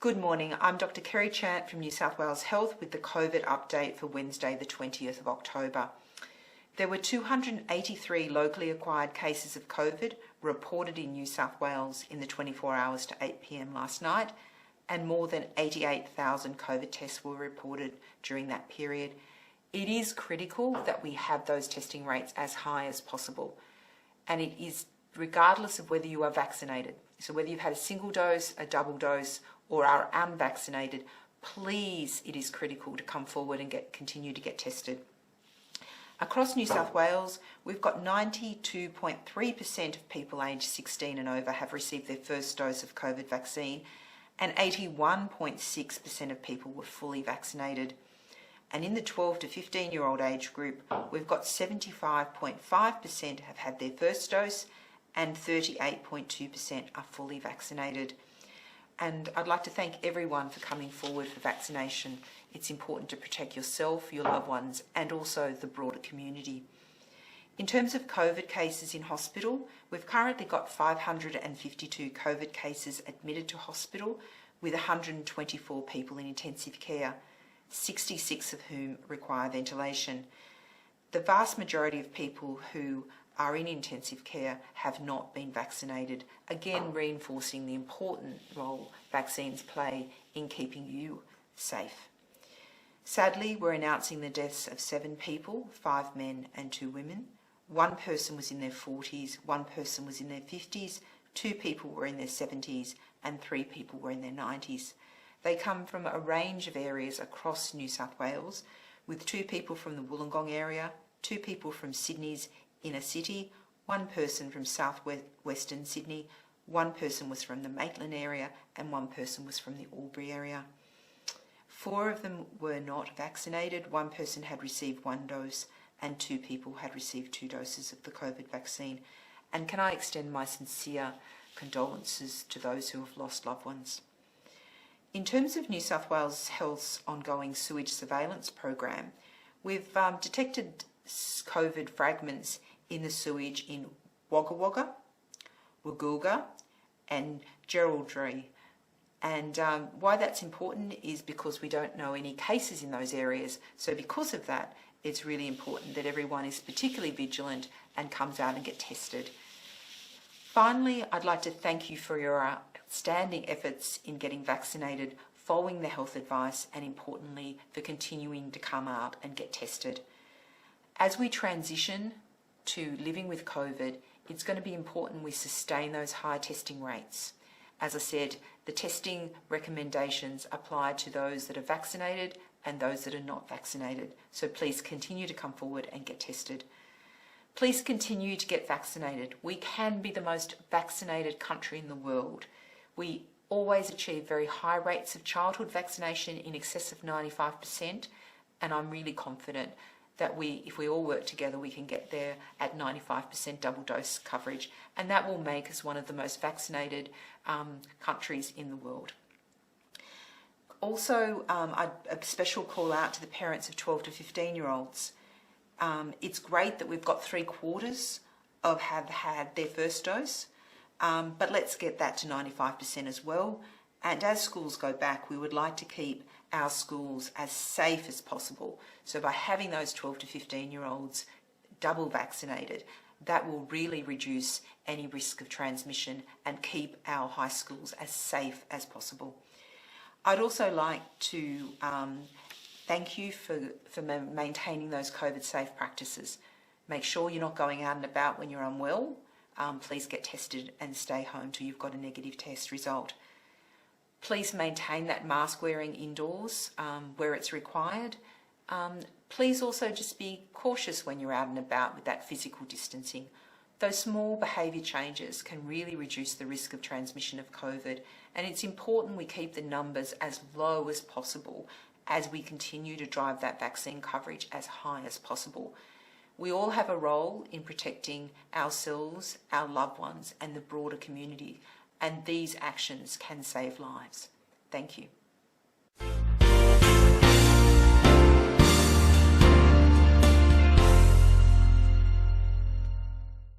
Good morning, I'm Dr. Kerry Chant from New South Wales Health with the COVID update for Wednesday the 20th of October. There were 283 locally acquired cases of COVID reported in New South Wales in the 24 hours to 8 p.m. last night, and more than 88,000 COVID tests were reported during that period. It is critical that we have those testing rates as high as possible, and it is regardless of whether you are vaccinated. So whether you've had a single dose, a double dose, or are unvaccinated, please, it is critical to come forward and continue to get tested. Across New South Wales, we've got 92.3% of people aged 16 and over have received their first dose of COVID vaccine, and 81.6% of people were fully vaccinated. And in the 12 to 15-year-old age group, we've got 75.5% have had their first dose, and 38.2% are fully vaccinated. And I'd like to thank everyone for coming forward for vaccination. It's important to protect yourself, your loved ones, and also the broader community. In terms of COVID cases in hospital, we've currently got 552 COVID cases admitted to hospital, with 124 people in intensive care, 66 of whom require ventilation. The vast majority of people who are in intensive care have not been vaccinated, again reinforcing the important role vaccines play in keeping you safe. Sadly, we're announcing the deaths of 7 people, 5 men and 2 women. 1 person was in their 40s, 1 person was in their 50s, 2 people were in their 70s, and 3 people were in their 90s. They come from a range of areas across New South Wales, with 2 people from the Wollongong area, 2 people from Sydney's inner city, 1 person from southwestern Sydney, 1 person was from the Maitland area, and 1 person was from the Albury area. 4 of them were not vaccinated, 1 person had received 1 dose, and 2 people had received 2 doses of the COVID vaccine. And can I extend my sincere condolences to those who have lost loved ones. In terms of New South Wales Health's ongoing sewage surveillance program, we've detected COVID fragments in the sewage in Wagga Wagga, Woogooga and Geraldry. And why that's important is because we don't know any cases in those areas. So because of that, it's really important that everyone is particularly vigilant and comes out and get tested. Finally, I'd like to thank you for your outstanding efforts in getting vaccinated, following the health advice, and importantly, for continuing to come out and get tested. As we transition to living with COVID, it's going to be important we sustain those high testing rates. As I said, the testing recommendations apply to those that are vaccinated and those that are not vaccinated. So please continue to come forward and get tested. Please continue to get vaccinated. We can be the most vaccinated country in the world. We always achieve very high rates of childhood vaccination in excess of 95%, and I'm really confident that if we all work together, we can get there at 95% double dose coverage, and that will make us one of the most vaccinated countries in the world. Also, a special call out to the parents of 12 to 15-year-olds. It's great that we've got 3/4 have had their first dose, but let's get that to 95% as well. And as schools go back, we would like to keep our schools as safe as possible. So by having those 12 to 15-year-olds double vaccinated, that will really reduce any risk of transmission and keep our high schools as safe as possible. I'd also like to thank you for maintaining those COVID safe practices. Make sure you're not going out and about when you're unwell. Please get tested and stay home till you've got a negative test result. Please maintain that mask wearing indoors where it's required. Please also just be cautious when you're out and about with that physical distancing. Those small behaviour changes can really reduce the risk of transmission of COVID, and it's important we keep the numbers as low as possible as we continue to drive that vaccine coverage as high as possible. We all have a role in protecting ourselves, our loved ones, and the broader community, and these actions can save lives. Thank you.